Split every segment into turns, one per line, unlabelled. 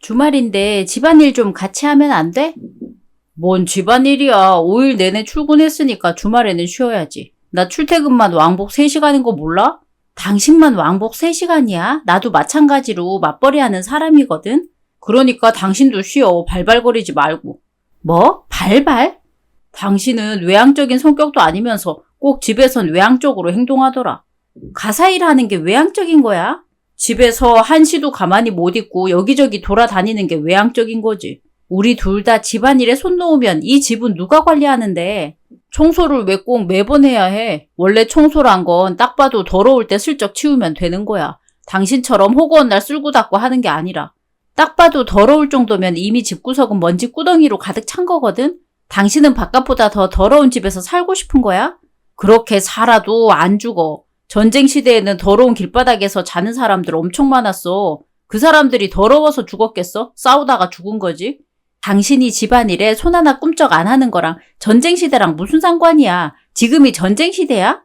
주말인데 집안일 좀 같이 하면 안 돼? 뭔 집안일이야. 5일 내내 출근했으니까 주말에는 쉬어야지. 나 출퇴근만 왕복 3시간인 거 몰라? 당신만 왕복 3시간이야? 나도 마찬가지로 맞벌이 하는 사람이거든? 그러니까 당신도 쉬어. 발발거리지 말고. 뭐? 발발? 당신은 외향적인 성격도 아니면서 꼭 집에선 외향적으로 행동하더라. 가사일 하는 게 외향적인 거야? 집에서 한시도 가만히 못 있고 여기저기 돌아다니는 게 외향적인 거지. 우리 둘 다 집안일에 손 놓으면 이 집은 누가 관리하는데? 청소를 왜 꼭 매번 해야 해? 원래 청소란 건 딱 봐도 더러울 때 슬쩍 치우면 되는 거야. 당신처럼 허구한 날 쓸고 닦고 하는 게 아니라. 딱 봐도 더러울 정도면 이미 집구석은 먼지 꾸덩이로 가득 찬 거거든? 당신은 바깥보다 더 더러운 집에서 살고 싶은 거야? 그렇게 살아도 안 죽어. 전쟁 시대에는 더러운 길바닥에서 자는 사람들 엄청 많았어. 그 사람들이 더러워서 죽었겠어? 싸우다가 죽은 거지. 당신이 집안일에 손 하나 꿈쩍 안 하는 거랑 전쟁 시대랑 무슨 상관이야? 지금이 전쟁 시대야?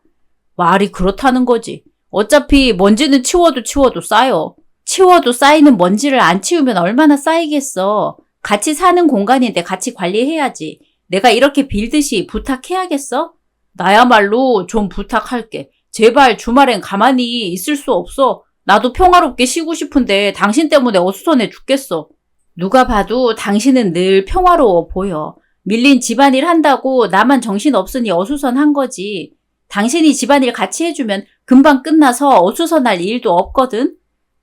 말이 그렇다는 거지. 어차피 먼지는 치워도 쌓여. 치워도 쌓이는 먼지를 안 치우면 얼마나 쌓이겠어. 같이 사는 공간인데 같이 관리해야지. 내가 이렇게 빌듯이 부탁해야겠어? 나야말로 좀 부탁할게. 제발 주말엔 가만히 있을 수 없어. 나도 평화롭게 쉬고 싶은데 당신 때문에 어수선해 죽겠어. 누가 봐도 당신은 늘 평화로워 보여. 밀린 집안일 한다고 나만 정신없으니 어수선한 거지. 당신이 집안일 같이 해주면 금방 끝나서 어수선할 일도 없거든.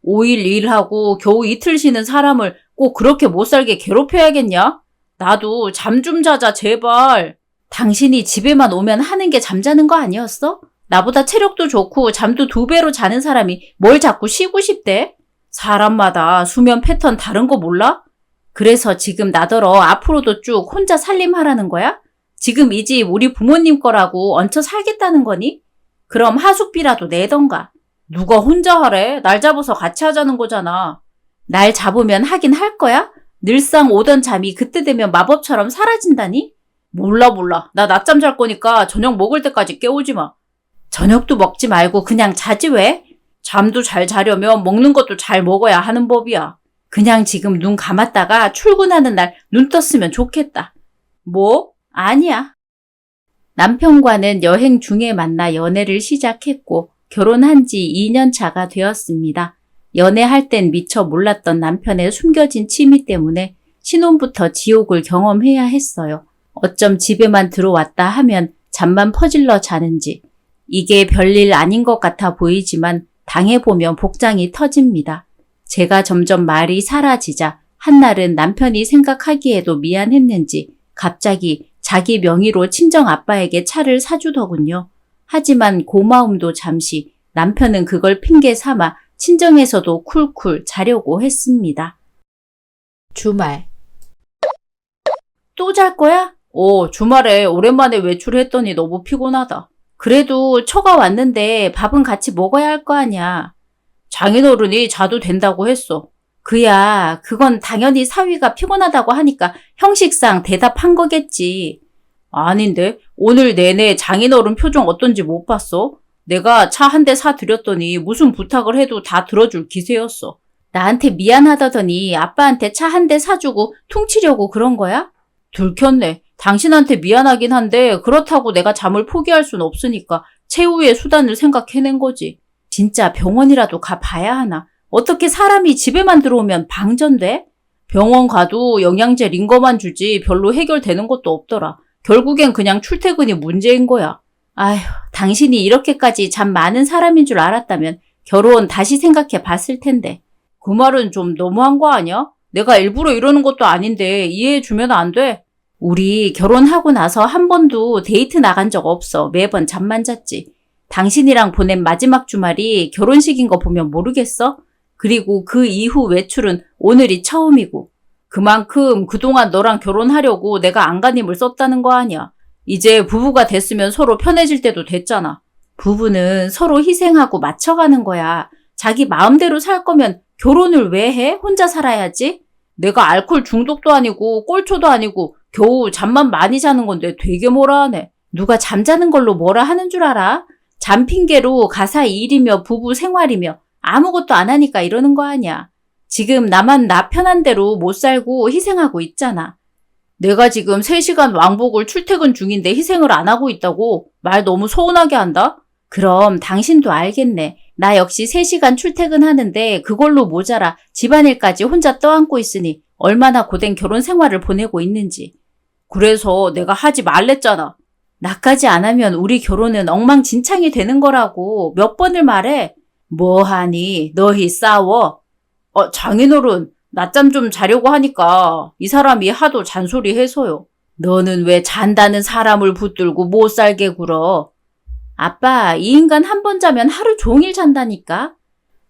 5일 일하고 겨우 이틀 쉬는 사람을 꼭 그렇게 못살게 괴롭혀야겠냐? 나도 잠 좀 자자 제발. 당신이 집에만 오면 하는 게 잠자는 거 아니었어? 나보다 체력도 좋고 잠도 2배로 자는 사람이 뭘 자꾸 쉬고 싶대? 사람마다 수면 패턴 다른 거 몰라? 그래서 지금 나더러 앞으로도 쭉 혼자 살림하라는 거야? 지금 이 집 우리 부모님 거라고 얹혀 살겠다는 거니? 그럼 하숙비라도 내던가. 누가 혼자 하래? 날 잡아서 같이 하자는 거잖아. 날 잡으면 하긴 할 거야? 늘상 오던 잠이 그때 되면 마법처럼 사라진다니? 몰라. 나 낮잠 잘 거니까 저녁 먹을 때까지 깨우지 마. 저녁도 먹지 말고 그냥 자지 왜? 잠도 잘 자려면 먹는 것도 잘 먹어야 하는 법이야. 그냥 지금 눈 감았다가 출근하는 날 눈 떴으면 좋겠다. 뭐? 아니야. 남편과는 여행 중에 만나 연애를 시작했고 결혼한 지 2년 차가 되었습니다. 연애할 땐 미처 몰랐던 남편의 숨겨진 취미 때문에 신혼부터 지옥을 경험해야 했어요. 어쩜 집에만 들어왔다 하면 잠만 퍼질러 자는지. 이게 별일 아닌 것 같아 보이지만 당해보면 복장이 터집니다. 제가 점점 말이 사라지자 한날은 남편이 생각하기에도 미안했는지 갑자기 자기 명의로 친정 아빠에게 차를 사주더군요. 하지만 고마움도 잠시 남편은 그걸 핑계 삼아 친정에서도 쿨쿨 자려고 했습니다. 주말. 또 잘 거야? 주말에 오랜만에 외출했더니 너무 피곤하다. 그래도 처가 왔는데 밥은 같이 먹어야 할 거 아니야. 장인어른이 자도 된다고 했어. 그야, 그건 당연히 사위가 피곤하다고 하니까 형식상 대답한 거겠지. 아닌데, 오늘 내내 장인어른 표정 어떤지 못 봤어? 내가 차 한 대 사드렸더니 무슨 부탁을 해도 다 들어줄 기세였어. 나한테 미안하다더니 아빠한테 차 한 대 사주고 퉁치려고 그런 거야? 들켰네. 당신한테 미안하긴 한데 그렇다고 내가 잠을 포기할 순 없으니까 최후의 수단을 생각해낸 거지. 진짜 병원이라도 가봐야 하나? 어떻게 사람이 집에만 들어오면 방전돼? 병원 가도 영양제 링거만 주지 별로 해결되는 것도 없더라. 결국엔 그냥 출퇴근이 문제인 거야. 아휴, 당신이 이렇게까지 잠 많은 사람인 줄 알았다면 결혼 다시 생각해 봤을 텐데. 그 말은 좀 너무한 거 아니야? 내가 일부러 이러는 것도 아닌데 이해해주면 안 돼? 우리 결혼하고 나서 한 번도 데이트 나간 적 없어. 매번 잠만 잤지. 당신이랑 보낸 마지막 주말이 결혼식인 거 보면 모르겠어? 그리고 그 이후 외출은 오늘이 처음이고. 그만큼 그동안 너랑 결혼하려고 내가 안간힘을 썼다는 거 아니야. 이제 부부가 됐으면 서로 편해질 때도 됐잖아. 부부는 서로 희생하고 맞춰가는 거야. 자기 마음대로 살 거면 결혼을 왜 해? 혼자 살아야지. 내가 알코올 중독도 아니고 꼴초도 아니고 겨우 잠만 많이 자는 건데 되게 뭐라 하네. 누가 잠자는 걸로 뭐라 하는 줄 알아? 잠 핑계로 가사 일이며 부부 생활이며 아무것도 안 하니까 이러는 거 아니야. 지금 나만 나 편한 대로 못 살고 희생하고 있잖아. 내가 지금 3시간 왕복을 출퇴근 중인데 희생을 안 하고 있다고 말 너무 서운하게 한다? 그럼 당신도 알겠네. 나 역시 3시간 출퇴근하는데 그걸로 모자라 집안일까지 혼자 떠안고 있으니 얼마나 고된 결혼 생활을 보내고 있는지. 그래서 내가 하지 말랬잖아. 나까지 안 하면 우리 결혼은 엉망진창이 되는 거라고 몇 번을 말해. 뭐하니? 너희 싸워? 장인어른, 낮잠 좀 자려고 하니까 이 사람이 하도 잔소리해서요. 너는 왜 잔다는 사람을 붙들고 못 살게 굴어? 아빠, 이 인간 한 번 자면 하루 종일 잔다니까?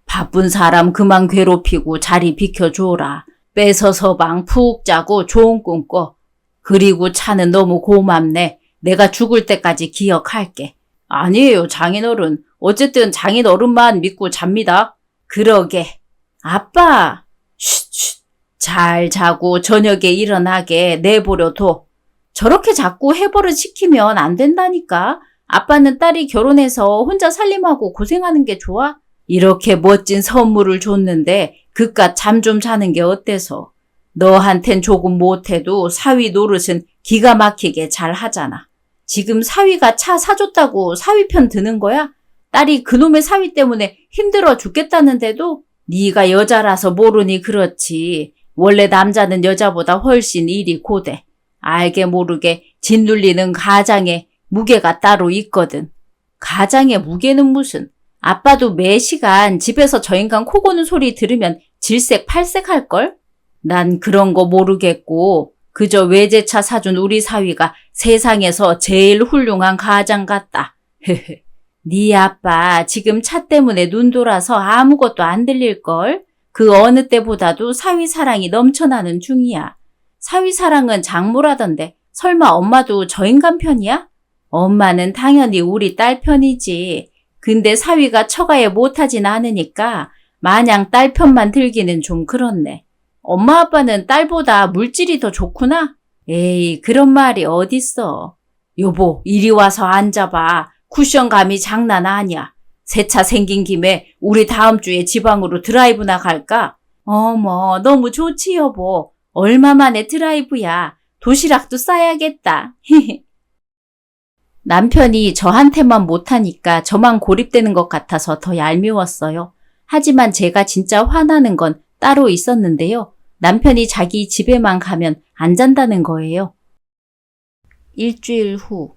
바쁜 사람 그만 괴롭히고 자리 비켜줘라. 뺏어서 방 푹 자고 좋은 꿈 꿔. 그리고 차는 너무 고맙네. 내가 죽을 때까지 기억할게. 아니에요, 장인어른. 어쨌든 장인어른만 믿고 잡니다. 그러게. 아빠, 쉿쉿. 잘 자고 저녁에 일어나게 내버려 둬. 저렇게 자꾸 해버릇 시키면 안 된다니까. 아빠는 딸이 결혼해서 혼자 살림하고 고생하는 게 좋아? 이렇게 멋진 선물을 줬는데 그깟 잠 좀 자는 게 어때서? 너한텐 조금 못해도 사위 노릇은 기가 막히게 잘 하잖아. 지금 사위가 차 사줬다고 사위 편 드는 거야? 딸이 그놈의 사위 때문에 힘들어 죽겠다는데도? 네가 여자라서 모르니 그렇지. 원래 남자는 여자보다 훨씬 일이 고돼. 알게 모르게 짓눌리는 가장에 무게가 따로 있거든. 가장의 무게는 무슨. 아빠도 매 시간 집에서 저 인간 코 고는 소리 들으면 질색팔색 할걸? 난 그런 거 모르겠고 그저 외제차 사준 우리 사위가 세상에서 제일 훌륭한 가장 같다. 네 아빠 지금 차 때문에 눈 돌아서 아무것도 안 들릴걸? 그 어느 때보다도 사위 사랑이 넘쳐나는 중이야. 사위 사랑은 장모라던데 설마 엄마도 저 인간 편이야? 엄마는 당연히 우리 딸 편이지. 근데 사위가 처가에 못하진 않으니까 마냥 딸 편만 들기는 좀 그렇네. 엄마 아빠는 딸보다 물질이 더 좋구나? 에이, 그런 말이 어딨어. 여보, 이리 와서 앉아봐. 쿠션감이 장난 아니야. 새 차 생긴 김에 우리 다음 주에 지방으로 드라이브나 갈까? 어머, 너무 좋지 여보. 얼마 만에 드라이브야. 도시락도 싸야겠다. 남편이 저한테만 못하니까 저만 고립되는 것 같아서 더 얄미웠어요. 하지만 제가 진짜 화나는 건 따로 있었는데요. 남편이 자기 집에만 가면 안 잔다는 거예요. 일주일 후.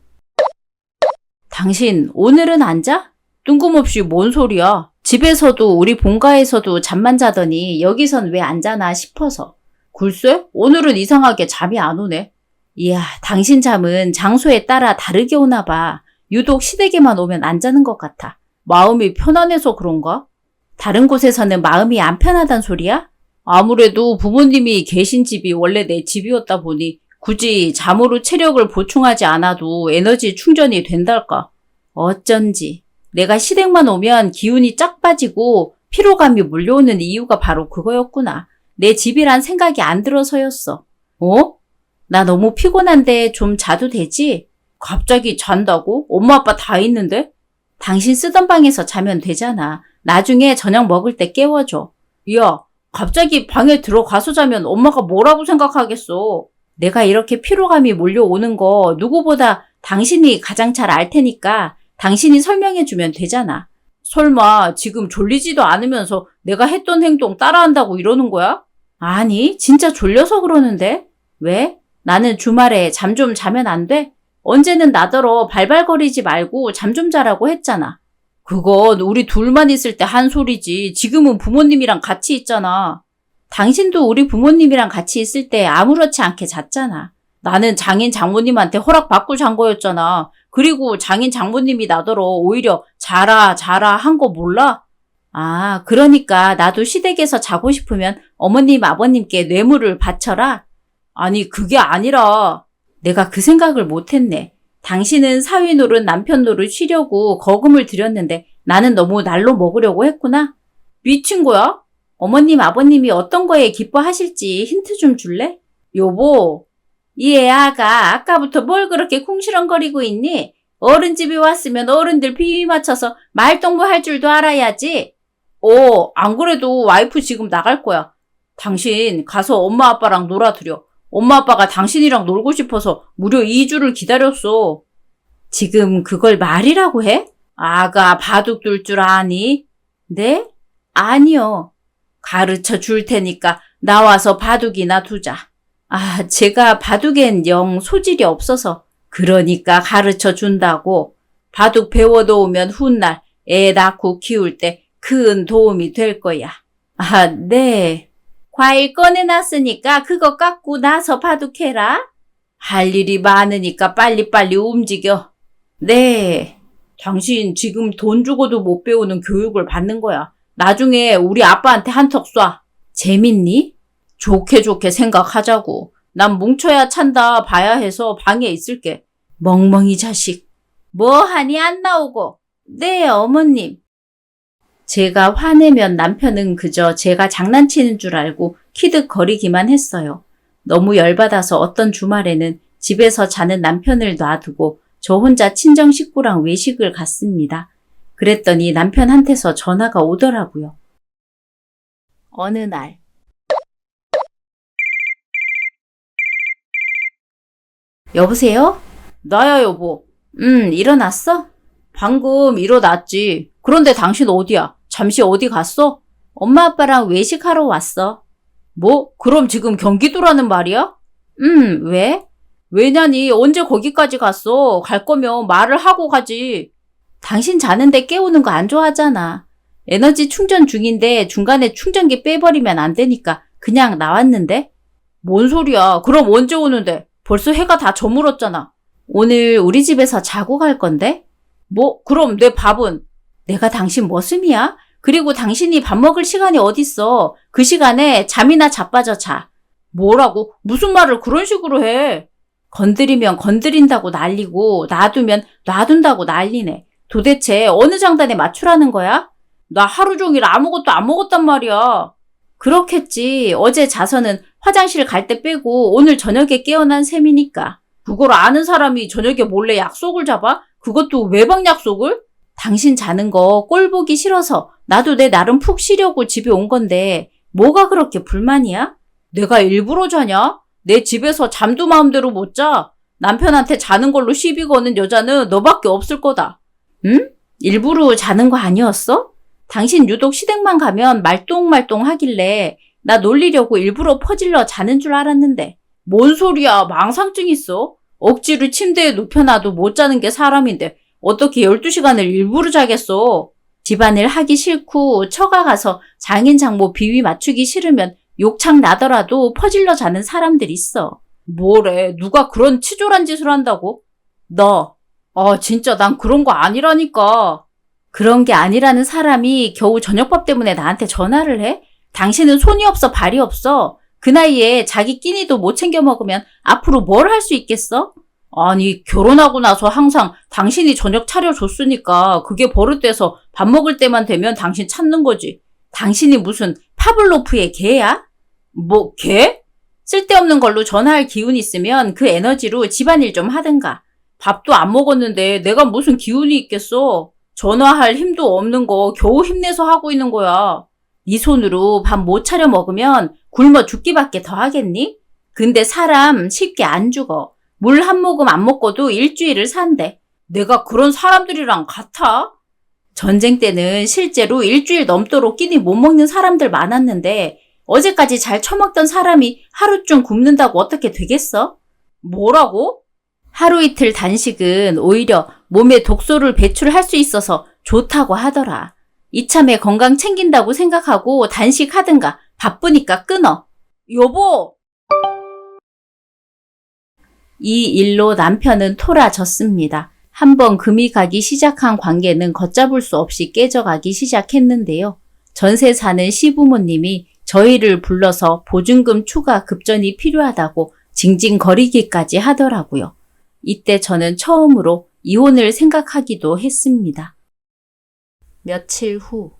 당신 오늘은 안 자? 뜬금없이 뭔 소리야? 집에서도 우리 본가에서도 잠만 자더니 여기선 왜 안 자나 싶어서. 글쎄, 오늘은 이상하게 잠이 안 오네. 이야, 당신 잠은 장소에 따라 다르게 오나 봐. 유독 시댁에만 오면 안 자는 것 같아. 마음이 편안해서 그런가? 다른 곳에서는 마음이 안 편하단 소리야? 아무래도 부모님이 계신 집이 원래 내 집이었다 보니 굳이 잠으로 체력을 보충하지 않아도 에너지 충전이 된달까. 어쩐지. 내가 시댁만 오면 기운이 쫙 빠지고 피로감이 몰려오는 이유가 바로 그거였구나. 내 집이란 생각이 안 들어서였어. 나 너무 피곤한데 좀 자도 되지? 갑자기 잔다고? 엄마 아빠 다 있는데? 당신 쓰던 방에서 자면 되잖아. 나중에 저녁 먹을 때 깨워줘. 야, 갑자기 방에 들어가서 자면 엄마가 뭐라고 생각하겠어. 내가 이렇게 피로감이 몰려오는 거 누구보다 당신이 가장 잘 알 테니까 당신이 설명해주면 되잖아. 설마 지금 졸리지도 않으면서 내가 했던 행동 따라한다고 이러는 거야? 아니, 진짜 졸려서 그러는데. 왜? 나는 주말에 잠 좀 자면 안 돼? 언제는 나더러 발발거리지 말고 잠 좀 자라고 했잖아. 그건 우리 둘만 있을 때 한 소리지. 지금은 부모님이랑 같이 있잖아. 당신도 우리 부모님이랑 같이 있을 때 아무렇지 않게 잤잖아. 나는 장인 장모님한테 허락받고 잔 거였잖아. 그리고 장인 장모님이 나더러 오히려 자라 한 거 몰라? 아, 그러니까 나도 시댁에서 자고 싶으면 어머님 아버님께 뇌물을 바쳐라? 아니, 그게 아니라 내가 그 생각을 못했네. 당신은 사위 노릇 남편 노릇 쉬려고 거금을 들였는데 나는 너무 날로 먹으려고 했구나? 미친 거야? 어머님 아버님이 어떤 거에 기뻐하실지 힌트 좀 줄래? 여보, 이 애아가 아까부터 뭘 그렇게 궁시렁거리고 있니? 어른 집에 왔으면 어른들 비위 맞춰서 말동무 할 줄도 알아야지. 안 그래도 와이프 지금 나갈 거야. 당신 가서 엄마 아빠랑 놀아드려. 엄마 아빠가 당신이랑 놀고 싶어서 무려 2주를 기다렸어. 지금 그걸 말이라고 해? 아가 바둑 둘 줄 아니? 네? 아니요. 가르쳐 줄 테니까 나와서 바둑이나 두자. 아, 제가 바둑엔 영 소질이 없어서. 그러니까 가르쳐 준다고. 바둑 배워놓으면 훗날 애 낳고 키울 때 큰 도움이 될 거야. 아, 네. 과일 꺼내놨으니까 그거 깎고 나서 바둑해라. 할 일이 많으니까 빨리빨리 움직여. 네. 당신 지금 돈 주고도 못 배우는 교육을 받는 거야. 나중에 우리 아빠한테 한턱 쏴. 재밌니? 좋게 좋게 생각하자고. 난 뭉쳐야 찬다 봐야 해서 방에 있을게. 멍멍이 자식. 뭐하니 안 나오고. 네, 어머님. 제가 화내면 남편은 그저 제가 장난치는 줄 알고 키득거리기만 했어요. 너무 열받아서 어떤 주말에는 집에서 자는 남편을 놔두고 저 혼자 친정 식구랑 외식을 갔습니다. 그랬더니 남편한테서 전화가 오더라고요. 어느 날. 여보세요? 나야 여보. 일어났어? 방금 일어났지. 그런데 당신 어디야? 잠시 어디 갔어? 엄마 아빠랑 외식하러 왔어. 뭐? 그럼 지금 경기도라는 말이야? 왜? 왜냐니 언제 거기까지 갔어? 갈 거면 말을 하고 가지. 당신 자는데 깨우는 거 안 좋아하잖아. 에너지 충전 중인데 중간에 충전기 빼버리면 안 되니까 그냥 나왔는데? 뭔 소리야? 그럼 언제 오는데? 벌써 해가 다 저물었잖아. 오늘 우리 집에서 자고 갈 건데? 뭐? 그럼 내 밥은? 내가 당신 머슴이야? 그리고 당신이 밥 먹을 시간이 어딨어? 그 시간에 잠이나 자빠져 자. 뭐라고? 무슨 말을 그런 식으로 해? 건드리면 건드린다고 난리고 놔두면 놔둔다고 난리네. 도대체 어느 장단에 맞추라는 거야? 나 하루 종일 아무것도 안 먹었단 말이야. 그렇겠지. 어제 자서는 화장실 갈 때 빼고 오늘 저녁에 깨어난 셈이니까. 그걸 아는 사람이 저녁에 몰래 약속을 잡아? 그것도 외박 약속을? 당신 자는 거 꼴 보기 싫어서 나도 내 나름 푹 쉬려고 집에 온 건데 뭐가 그렇게 불만이야? 내가 일부러 자냐? 내 집에서 잠도 마음대로 못 자. 남편한테 자는 걸로 시비 거는 여자는 너밖에 없을 거다. 응? 일부러 자는 거 아니었어? 당신 유독 시댁만 가면 말똥말똥 하길래 나 놀리려고 일부러 퍼질러 자는 줄 알았는데. 뭔 소리야? 망상증 있어? 억지로 침대에 눕혀놔도 못 자는 게 사람인데 어떻게 12시간을 일부러 자겠어? 집안일 하기 싫고 처가 가서 장인 장모 비위 맞추기 싫으면 욕창 나더라도 퍼질러 자는 사람들 있어. 뭐래? 누가 그런 치졸한 짓을 한다고? 너. 진짜 난 그런 거 아니라니까. 그런 게 아니라는 사람이 겨우 저녁밥 때문에 나한테 전화를 해? 당신은 손이 없어 발이 없어. 그 나이에 자기 끼니도 못 챙겨 먹으면 앞으로 뭘 할 수 있겠어? 아니, 결혼하고 나서 항상 당신이 저녁 차려줬으니까 그게 버릇돼서 밥 먹을 때만 되면 당신 찾는 거지. 당신이 무슨 파블로프의 개야? 뭐, 개? 쓸데없는 걸로 전화할 기운 있으면 그 에너지로 집안일 좀 하든가. 밥도 안 먹었는데 내가 무슨 기운이 있겠어. 전화할 힘도 없는 거 겨우 힘내서 하고 있는 거야. 네 손으로 밥 못 차려 먹으면 굶어 죽기밖에 더 하겠니? 근데 사람 쉽게 안 죽어. 물 한 모금 안 먹고도 일주일을 산대. 내가 그런 사람들이랑 같아? 전쟁 때는 실제로 일주일 넘도록 끼니 못 먹는 사람들 많았는데 어제까지 잘 처먹던 사람이 하루쯤 굶는다고 어떻게 되겠어? 뭐라고? 하루 이틀 단식은 오히려 몸에 독소를 배출할 수 있어서 좋다고 하더라. 이참에 건강 챙긴다고 생각하고 단식하든가. 바쁘니까 끊어. 여보! 이 일로 남편은 토라졌습니다. 한번 금이 가기 시작한 관계는 걷잡을 수 없이 깨져가기 시작했는데요. 전세 사는 시부모님이 저희를 불러서 보증금 추가 급전이 필요하다고 징징거리기까지 하더라고요. 이때 저는 처음으로 이혼을 생각하기도 했습니다. 며칠 후.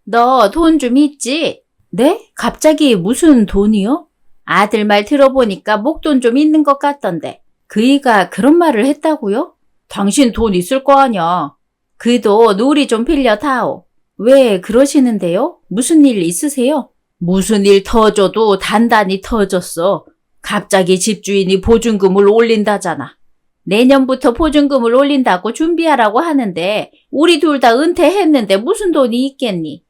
너 돈 좀 있지? 네? 갑자기 무슨 돈이요? 아들 말 들어보니까 목돈 좀 있는 것 같던데. 그이가 그런 말을 했다고요? 당신 돈 있을 거 아냐. 그 돈 우리 좀 빌려 다오. 왜 그러시는데요? 무슨 일 있으세요? 무슨 일 터져도 단단히 터졌어. 갑자기 집주인이 보증금을 올린다잖아. 내년부터 보증금을 올린다고 준비하라고 하는데 우리 둘 다 은퇴했는데 무슨 돈이 있겠니?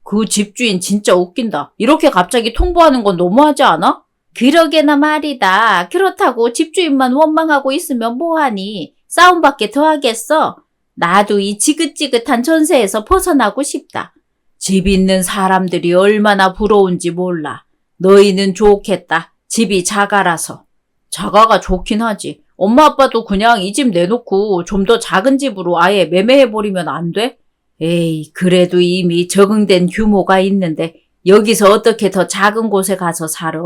그 집주인 진짜 웃긴다. 이렇게 갑자기 통보하는 건 너무하지 않아? 그러게나 말이다. 그렇다고 집주인만 원망하고 있으면 뭐하니? 싸움밖에 더 하겠어? 나도 이 지긋지긋한 전세에서 벗어나고 싶다. 집 있는 사람들이 얼마나 부러운지 몰라. 너희는 좋겠다. 집이 자가라서. 자가가 좋긴 하지. 엄마 아빠도 그냥 이 집 내놓고 좀 더 작은 집으로 아예 매매해버리면 안 돼? 에이, 그래도 이미 적응된 규모가 있는데 여기서 어떻게 더 작은 곳에 가서 살아?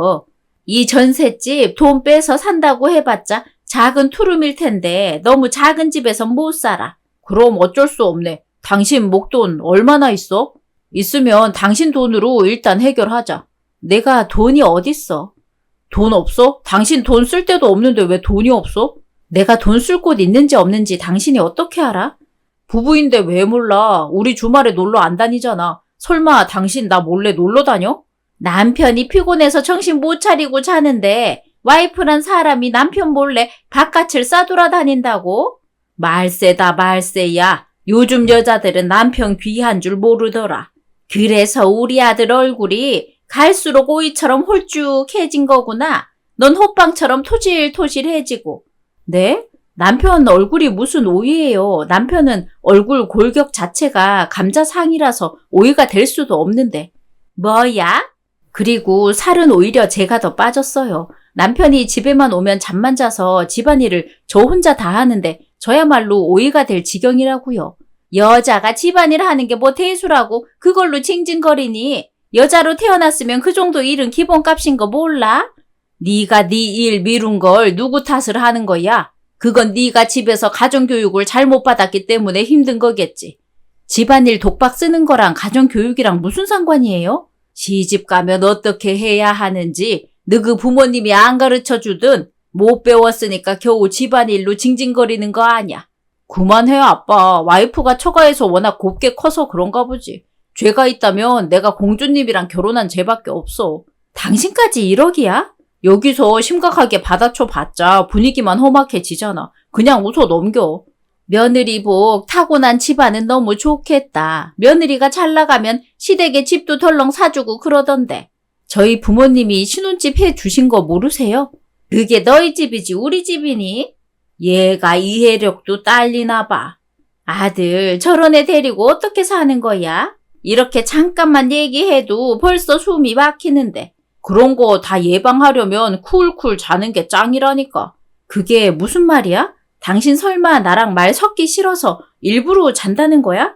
이 전셋집 돈 빼서 산다고 해봤자 작은 투룸일 텐데 너무 작은 집에선 못 살아. 그럼 어쩔 수 없네. 당신 목돈 얼마나 있어? 있으면 당신 돈으로 일단 해결하자. 내가 돈이 어딨어? 돈 없어? 당신 돈 쓸 데도 없는데 왜 돈이 없어? 내가 돈 쓸 곳 있는지 없는지 당신이 어떻게 알아? 부부인데 왜 몰라? 우리 주말에 놀러 안 다니잖아. 설마 당신 나 몰래 놀러 다녀? 남편이 피곤해서 정신 못 차리고 자는데 와이프란 사람이 남편 몰래 바깥을 싸돌아다닌다고? 말세다 말세야. 요즘 여자들은 남편 귀한 줄 모르더라. 그래서 우리 아들 얼굴이 갈수록 오이처럼 홀쭉해진 거구나. 넌 호빵처럼 토실토실해지고. 네? 남편 얼굴이 무슨 오이예요. 남편은 얼굴 골격 자체가 감자상이라서 오이가 될 수도 없는데. 뭐야? 그리고 살은 오히려 제가 더 빠졌어요. 남편이 집에만 오면 잠만 자서 집안일을 저 혼자 다 하는데 저야말로 오이가 될 지경이라고요. 여자가 집안일 하는 게 뭐 대수라고 그걸로 징징거리니? 여자로 태어났으면 그 정도 일은 기본값인 거 몰라? 네가 네 일 미룬 걸 누구 탓을 하는 거야? 그건 네가 집에서 가정교육을 잘못 받았기 때문에 힘든 거겠지. 집안일 독박 쓰는 거랑 가정교육이랑 무슨 상관이에요? 시집 가면 어떻게 해야 하는지 너그 부모님이 안 가르쳐주든 못 배웠으니까 겨우 집안일로 징징거리는 거 아냐. 그만해 아빠. 와이프가 처가에서 워낙 곱게 커서 그런가 보지. 죄가 있다면 내가 공주님이랑 결혼한 죄밖에 없어. 당신까지 1억이야? 여기서 심각하게 받아쳐 봤자 분위기만 험악해지잖아. 그냥 웃어 넘겨. 며느리 복 타고난 집안은 너무 좋겠다. 며느리가 잘 나가면 시댁에 집도 덜렁 사주고 그러던데. 저희 부모님이 신혼집 해주신 거 모르세요? 그게 너희 집이지 우리 집이니? 얘가 이해력도 딸리나 봐. 아들 저런 애 데리고 어떻게 사는 거야? 이렇게 잠깐만 얘기해도 벌써 숨이 막히는데. 그런 거 다 예방하려면 쿨쿨 자는 게 짱이라니까. 그게 무슨 말이야? 당신 설마 나랑 말 섞기 싫어서 일부러 잔다는 거야?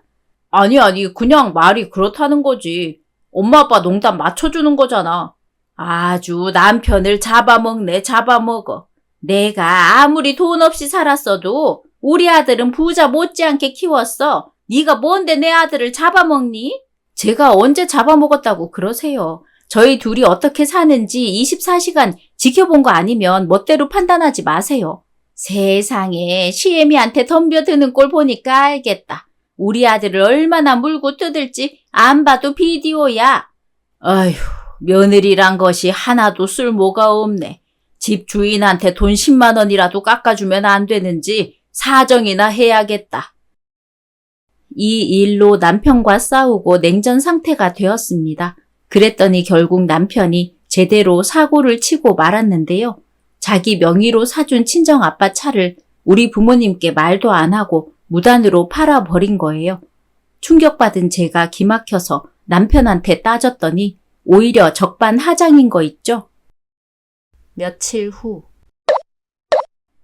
아니, 그냥 말이 그렇다는 거지. 엄마 아빠 농담 맞춰주는 거잖아. 아주 남편을 잡아먹네, 잡아먹어. 내가 아무리 돈 없이 살았어도 우리 아들은 부자 못지않게 키웠어. 네가 뭔데 내 아들을 잡아먹니? 제가 언제 잡아먹었다고 그러세요. 저희 둘이 어떻게 사는지 24시간 지켜본 거 아니면 멋대로 판단하지 마세요. 세상에 시애미한테 덤벼드는 꼴 보니까 알겠다. 우리 아들을 얼마나 물고 뜯을지 안 봐도 비디오야. 아휴, 며느리란 것이 하나도 쓸모가 없네. 집 주인한테 돈 10만 원이라도 깎아주면 안 되는지 사정이나 해야겠다. 이 일로 남편과 싸우고 냉전 상태가 되었습니다. 그랬더니 결국 남편이 제대로 사고를 치고 말았는데요. 자기 명의로 사준 친정아빠 차를 우리 부모님께 말도 안 하고 무단으로 팔아버린 거예요. 충격받은 제가 기막혀서 남편한테 따졌더니 오히려 적반하장인 거 있죠? 며칠 후.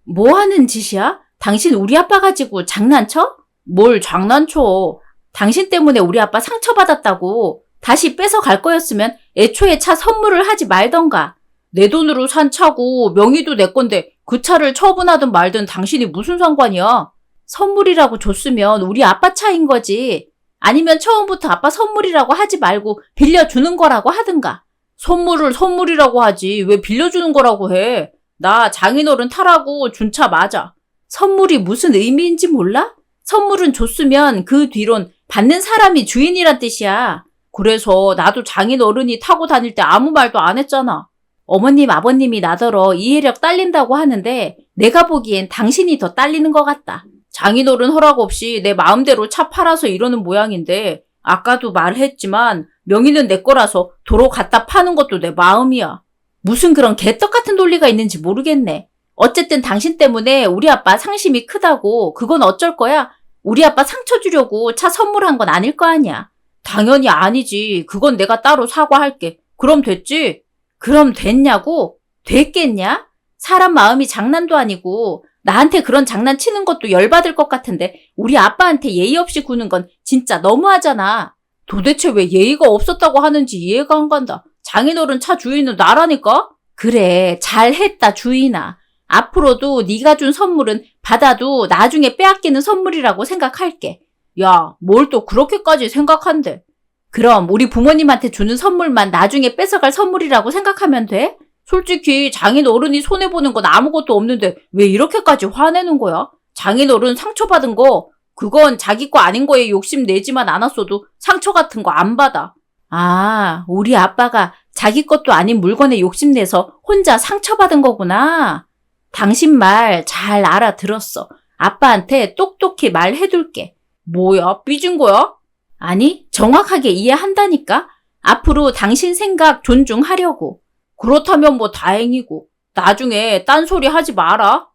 뭐 하는 짓이야? 당신 우리 아빠 가지고 장난쳐? 뭘 장난쳐. 당신 때문에 우리 아빠 상처받았다고. 다시 뺏어 갈 거였으면 애초에 차 선물을 하지 말던가. 내 돈으로 산 차고 명의도 내 건데 그 차를 처분하든 말든 당신이 무슨 상관이야. 선물이라고 줬으면 우리 아빠 차인 거지. 아니면 처음부터 아빠 선물이라고 하지 말고 빌려주는 거라고 하든가. 선물을 선물이라고 하지 왜 빌려주는 거라고 해. 나 장인어른 타라고 준 차 맞아. 선물이 무슨 의미인지 몰라? 선물은 줬으면 그 뒤론 받는 사람이 주인이란 뜻이야. 그래서 나도 장인 어른이 타고 다닐 때 아무 말도 안 했잖아. 어머님, 아버님이 나더러 이해력 딸린다고 하는데 내가 보기엔 당신이 더 딸리는 것 같다. 장인어른 허락 없이 내 마음대로 차 팔아서 이러는 모양인데 아까도 말했지만 명의는 내 거라서 도로 갖다 파는 것도 내 마음이야. 무슨 그런 개떡 같은 논리가 있는지 모르겠네. 어쨌든 당신 때문에 우리 아빠 상심이 크다고 그건 어쩔 거야? 우리 아빠 상처 주려고 차 선물한 건 아닐 거 아니야. 당연히 아니지. 그건 내가 따로 사과할게. 그럼 됐지? 그럼 됐냐고? 됐겠냐? 사람 마음이 장난도 아니고 나한테 그런 장난치는 것도 열받을 것 같은데 우리 아빠한테 예의 없이 구는 건 진짜 너무하잖아. 도대체 왜 예의가 없었다고 하는지 이해가 안 간다. 장인어른 차 주인은 나라니까? 그래, 잘했다 주인아. 앞으로도 네가 준 선물은 받아도 나중에 빼앗기는 선물이라고 생각할게. 야, 뭘 또 그렇게까지 생각한대. 그럼 우리 부모님한테 주는 선물만 나중에 뺏어갈 선물이라고 생각하면 돼? 솔직히 장인어른이 손해보는 건 아무것도 없는데 왜 이렇게까지 화내는 거야? 장인어른 상처받은 거 그건 자기 거 아닌 거에 욕심내지만 않았어도 상처 같은 거 안 받아. 아, 우리 아빠가 자기 것도 아닌 물건에 욕심내서 혼자 상처받은 거구나. 당신 말 잘 알아들었어. 아빠한테 똑똑히 말해둘게. 뭐야, 삐진 거야? 아니, 정확하게 이해한다니까? 앞으로 당신 생각 존중하려고. 그렇다면 뭐 다행이고. 나중에 딴소리 하지 마라.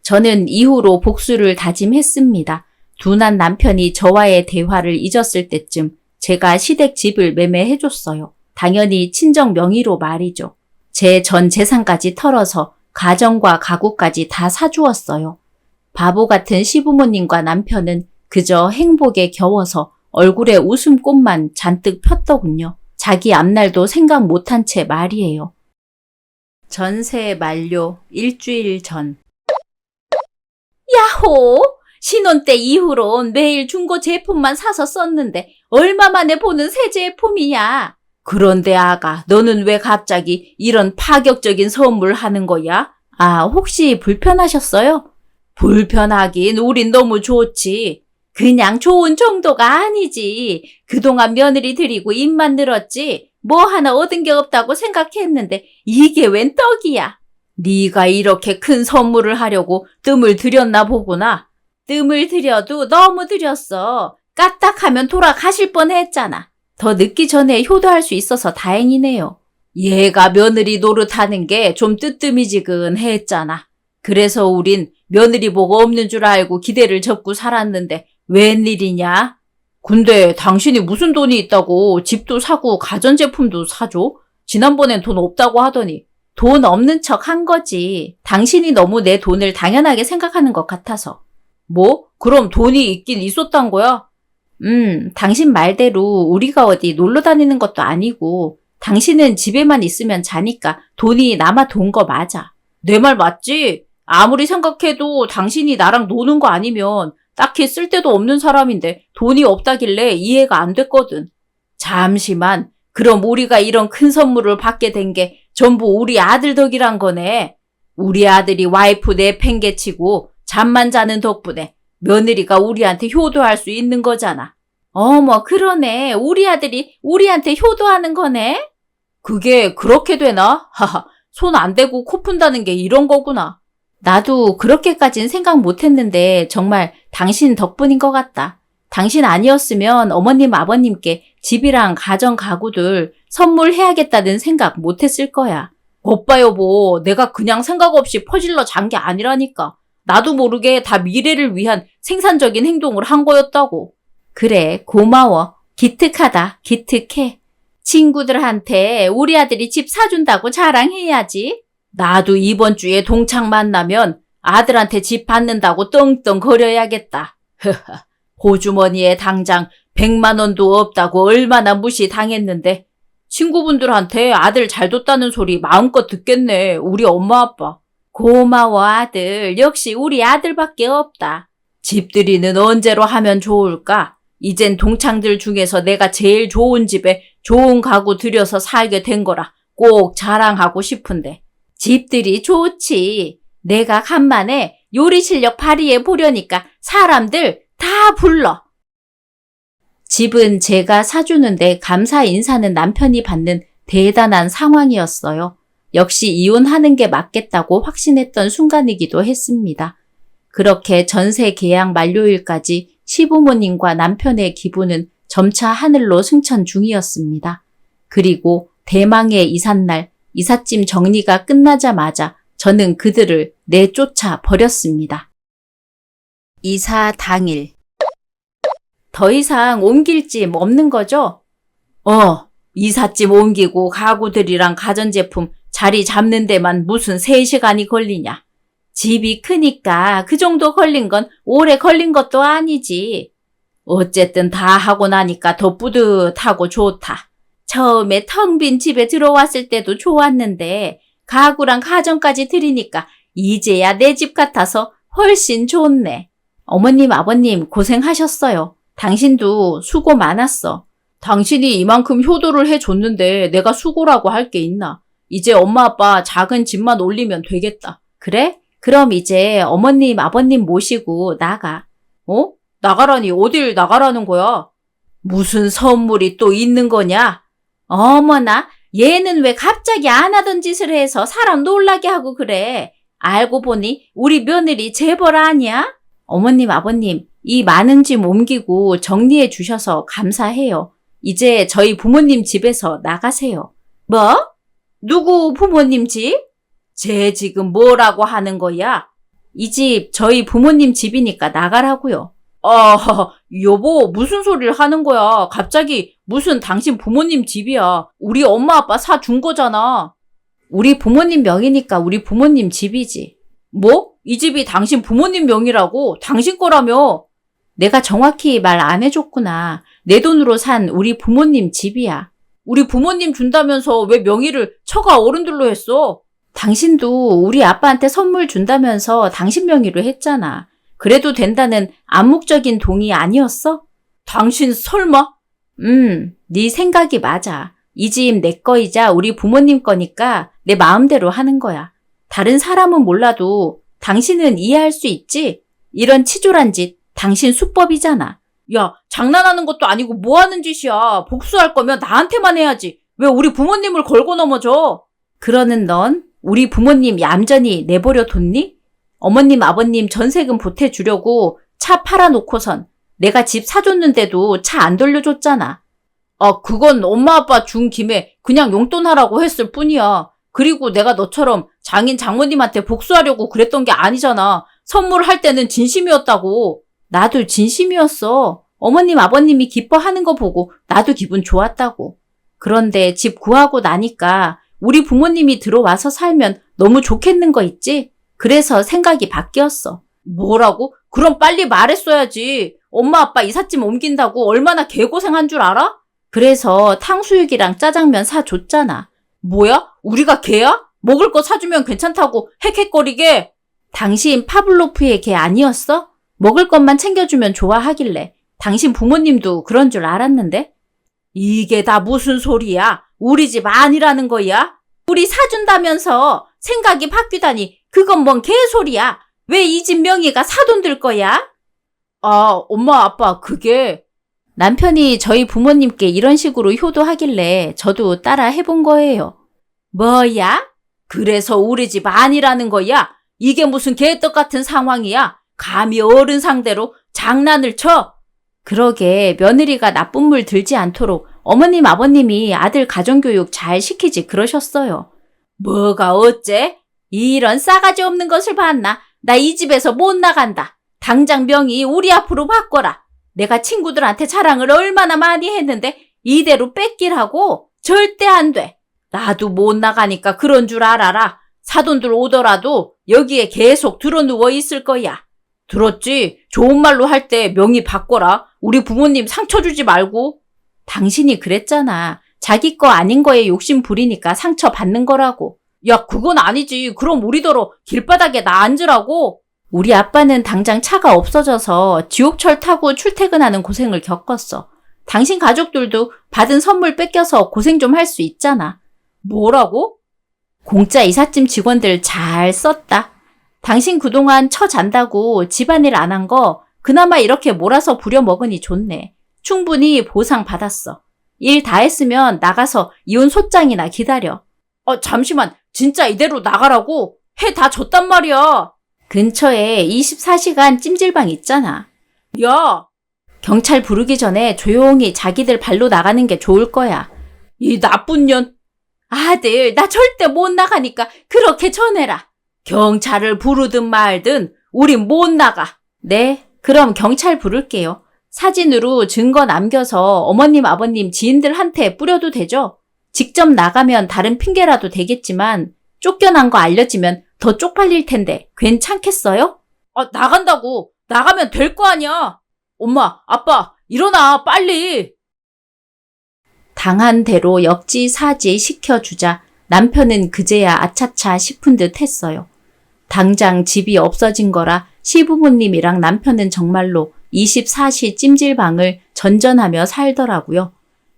저는 이후로 복수를 다짐했습니다. 둔한 남편이 저와의 대화를 잊었을 때쯤 제가 시댁 집을 매매해줬어요. 당연히 친정 명의로 말이죠. 제 전 재산까지 털어서 가정과 가구까지 다 사주었어요. 바보 같은 시부모님과 남편은 그저 행복에 겨워서 얼굴에 웃음꽃만 잔뜩 폈더군요. 자기 앞날도 생각 못한 채 말이에요. 전세 만료 일주일 전. 야호! 신혼 때 이후론 매일 중고 제품만 사서 썼는데 얼마 만에 보는 새 제품이야. 그런데 아가, 너는 왜 갑자기 이런 파격적인 선물 하는 거야? 아, 혹시 불편하셨어요? 불편하긴 우린 너무 좋지. 그냥 좋은 정도가 아니지. 그동안 며느리 들이고 입만 늘었지. 뭐 하나 얻은 게 없다고 생각했는데 이게 웬 떡이야. 네가 이렇게 큰 선물을 하려고 뜸을 들였나 보구나. 뜸을 들여도 너무 들였어. 까딱하면 돌아가실 뻔했잖아. 더 늦기 전에 효도할 수 있어서 다행이네요. 얘가 며느리 노릇하는 게 좀 뜨뜨미지근했잖아. 그래서 우린 며느리 복 없는 줄 알고 기대를 접고 살았는데 웬일이냐? 근데 당신이 무슨 돈이 있다고 집도 사고 가전제품도 사줘? 지난번엔 돈 없다고 하더니. 돈 없는 척 한 거지. 당신이 너무 내 돈을 당연하게 생각하는 것 같아서. 뭐? 그럼 돈이 있긴 있었단 거야? 당신 말대로 우리가 어디 놀러 다니는 것도 아니고 당신은 집에만 있으면 자니까 돈이 남아 돈 거 맞아. 내 말 맞지? 아무리 생각해도 당신이 나랑 노는 거 아니면 딱히 쓸데도 없는 사람인데 돈이 없다길래 이해가 안 됐거든. 잠시만, 그럼 우리가 이런 큰 선물을 받게 된 게 전부 우리 아들 덕이란 거네. 우리 아들이 와이프 내팽개치고 잠만 자는 덕분에 며느리가 우리한테 효도할 수 있는 거잖아. 어머, 그러네. 우리 아들이 우리한테 효도하는 거네? 그게 그렇게 되나? 하하, 손 안 대고 코 푼다는 게 이런 거구나. 나도 그렇게까진 생각 못했는데 정말 당신 덕분인 것 같다. 당신 아니었으면 어머님, 아버님께 집이랑 가정 가구들 선물해야겠다는 생각 못했을 거야. 오빠 여보, 내가 그냥 생각 없이 퍼질러 잔 게 아니라니까. 나도 모르게 다 미래를 위한 생산적인 행동을 한 거였다고. 그래, 고마워. 기특하다, 기특해. 친구들한테 우리 아들이 집 사준다고 자랑해야지. 나도 이번 주에 동창 만나면 아들한테 집 받는다고 떵떵거려야겠다. 호주머니에 당장 100만 원도 없다고 얼마나 무시당했는데 친구분들한테 아들 잘 뒀다는 소리 마음껏 듣겠네. 우리 엄마 아빠. 고마워 아들. 역시 우리 아들밖에 없다. 집들이는 언제로 하면 좋을까? 이젠 동창들 중에서 내가 제일 좋은 집에 좋은 가구 들여서 살게 된 거라 꼭 자랑하고 싶은데. 집들이 좋지. 내가 간만에 요리 실력 발휘해 보려니까 사람들 다 불러. 집은 제가 사주는데 감사 인사는 남편이 받는 대단한 상황이었어요. 역시 이혼하는 게 맞겠다고 확신했던 순간이기도 했습니다. 그렇게 전세 계약 만료일까지 시부모님과 남편의 기분은 점차 하늘로 승천 중이었습니다. 그리고 대망의 이삿날, 이삿짐 정리가 끝나자마자 저는 그들을 내쫓아 버렸습니다. 이사 당일. 더 이상 옮길 짐 없는 거죠? 이삿짐 옮기고 가구들이랑 가전제품 자리 잡는 데만 무슨 3시간이 걸리냐. 집이 크니까 그 정도 걸린 건 오래 걸린 것도 아니지. 어쨌든 다 하고 나니까 더 뿌듯하고 좋다. 처음에 텅 빈 집에 들어왔을 때도 좋았는데 가구랑 가전까지 들이니까 이제야 내 집 같아서 훨씬 좋네. 어머님, 아버님 고생하셨어요. 당신도 수고 많았어. 당신이 이만큼 효도를 해줬는데 내가 수고라고 할 게 있나. 이제 엄마 아빠 작은 집만 올리면 되겠다. 그래? 그럼 이제 어머님, 아버님 모시고 나가. 나가라니 어딜 나가라는 거야? 무슨 선물이 또 있는 거냐? 어머나, 얘는 왜 갑자기 안 하던 짓을 해서 사람 놀라게 하고 그래. 알고 보니 우리 며느리 재벌 아니야? 어머님, 아버님, 이 많은 짐 옮기고 정리해 주셔서 감사해요. 이제 저희 부모님 집에서 나가세요. 뭐? 누구 부모님 집? 쟤 지금 뭐라고 하는 거야? 이 집 저희 부모님 집이니까 나가라고요. 여보, 무슨 소리를 하는 거야? 갑자기 무슨 당신 부모님 집이야. 우리 엄마 아빠 사준 거잖아. 우리 부모님 명의니까 우리 부모님 집이지. 뭐? 이 집이 당신 부모님 명의라고? 당신 거라며? 내가 정확히 말 안 해줬구나. 내 돈으로 산 우리 부모님 집이야. 우리 부모님 준다면서 왜 명의를 처가 어른들로 했어? 당신도 우리 아빠한테 선물 준다면서 당신 명의로 했잖아. 그래도 된다는 암묵적인 동의 아니었어? 당신 설마? 네 생각이 맞아. 이 집 내 거이자 우리 부모님 거니까 내 마음대로 하는 거야. 다른 사람은 몰라도 당신은 이해할 수 있지? 이런 치졸한 짓 당신 수법이잖아. 야, 장난하는 것도 아니고 뭐 하는 짓이야. 복수할 거면 나한테만 해야지. 왜 우리 부모님을 걸고 넘어져? 그러는 넌 우리 부모님 얌전히 내버려 뒀니? 어머님, 아버님 전세금 보태주려고 차 팔아놓고선 내가 집 사줬는데도 차 안 돌려줬잖아. 그건 엄마 아빠 준 김에 그냥 용돈 하라고 했을 뿐이야. 그리고 내가 너처럼 장인 장모님한테 복수하려고 그랬던 게 아니잖아. 선물할 때는 진심이었다고. 나도 진심이었어. 어머님, 아버님이 기뻐하는 거 보고 나도 기분 좋았다고. 그런데 집 구하고 나니까 우리 부모님이 들어와서 살면 너무 좋겠는 거 있지? 그래서 생각이 바뀌었어. 뭐라고? 그럼 빨리 말했어야지. 엄마 아빠 이삿짐 옮긴다고 얼마나 개고생한 줄 알아? 그래서 탕수육이랑 짜장면 사줬잖아. 뭐야? 우리가 개야? 먹을 거 사주면 괜찮다고 헥헥거리게? 당신 파블로프의 개 아니었어? 먹을 것만 챙겨주면 좋아하길래. 당신 부모님도 그런 줄 알았는데? 이게 다 무슨 소리야? 우리 집 아니라는 거야? 우리 사준다면서 생각이 바뀌다니 그건 뭔 개소리야? 왜 이 집 명의가 사돈 들 거야? 엄마 아빠 그게 남편이 저희 부모님께 이런 식으로 효도하길래 저도 따라 해본 거예요. 뭐야? 그래서 우리 집 아니라는 거야? 이게 무슨 개떡 같은 상황이야? 감히 어른 상대로 장난을 쳐? 그러게 며느리가 나쁜 물 들지 않도록 어머님 아버님이 아들 가정교육 잘 시키지 그러셨어요. 뭐가 어째? 이런 싸가지 없는 것을 봤나? 나 이 집에서 못 나간다. 당장 명의 우리 앞으로 바꿔라. 내가 친구들한테 자랑을 얼마나 많이 했는데 이대로 뺏기라고? 절대 안 돼. 나도 못 나가니까 그런 줄 알아라. 사돈들 오더라도 여기에 계속 들어누워 있을 거야. 들었지? 좋은 말로 할 때 명의 바꿔라. 우리 부모님 상처 주지 말고. 당신이 그랬잖아. 자기 거 아닌 거에 욕심 부리니까 상처 받는 거라고. 야, 그건 아니지. 그럼 우리더러 길바닥에 나 앉으라고? 우리 아빠는 당장 차가 없어져서 지옥철 타고 출퇴근하는 고생을 겪었어. 당신 가족들도 받은 선물 뺏겨서 고생 좀 할 수 있잖아. 뭐라고? 공짜 이삿짐 직원들 잘 썼다. 당신 그동안 처 잔다고 집안일 안 한 거 그나마 이렇게 몰아서 부려먹으니 좋네. 충분히 보상 받았어. 일 다 했으면 나가서 이혼 소장이나 기다려. 잠시만. 진짜 이대로 나가라고? 해 다 줬단 말이야. 근처에 24시간 찜질방 있잖아. 야! 경찰 부르기 전에 조용히 자기들 발로 나가는 게 좋을 거야. 이 나쁜 년. 아들, 나 절대 못 나가니까 그렇게 전해라. 경찰을 부르든 말든 우린 못 나가. 네, 그럼 경찰 부를게요. 사진으로 증거 남겨서 어머님, 아버님, 지인들한테 뿌려도 되죠? 직접 나가면 다른 핑계라도 되겠지만 쫓겨난 거 알려지면 더 쪽팔릴 텐데 괜찮겠어요? 나간다고. 나가면 될 거 아니야. 엄마, 아빠, 일어나, 빨리. 당한 대로 역지사지 시켜주자 남편은 그제야 아차차 싶은 듯 했어요. 당장 집이 없어진 거라 시부모님이랑 남편은 정말로 24시 찜질방을 전전하며 살더라고요.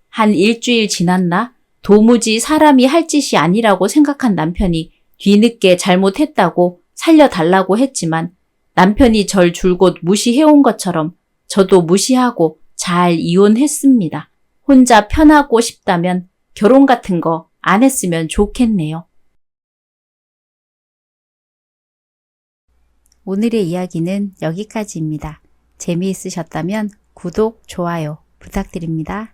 한 일주일 지났나? 도무지 사람이 할 짓이 아니라고 생각한 남편이 뒤늦게 잘못했다고 살려달라고 했지만 남편이 절 줄곧 무시해온 것처럼 저도 무시하고 잘 이혼했습니다. 혼자 편하고 싶다면 결혼 같은 거 안 했으면 좋겠네요. 오늘의 이야기는 여기까지입니다. 재미있으셨다면 구독, 좋아요 부탁드립니다.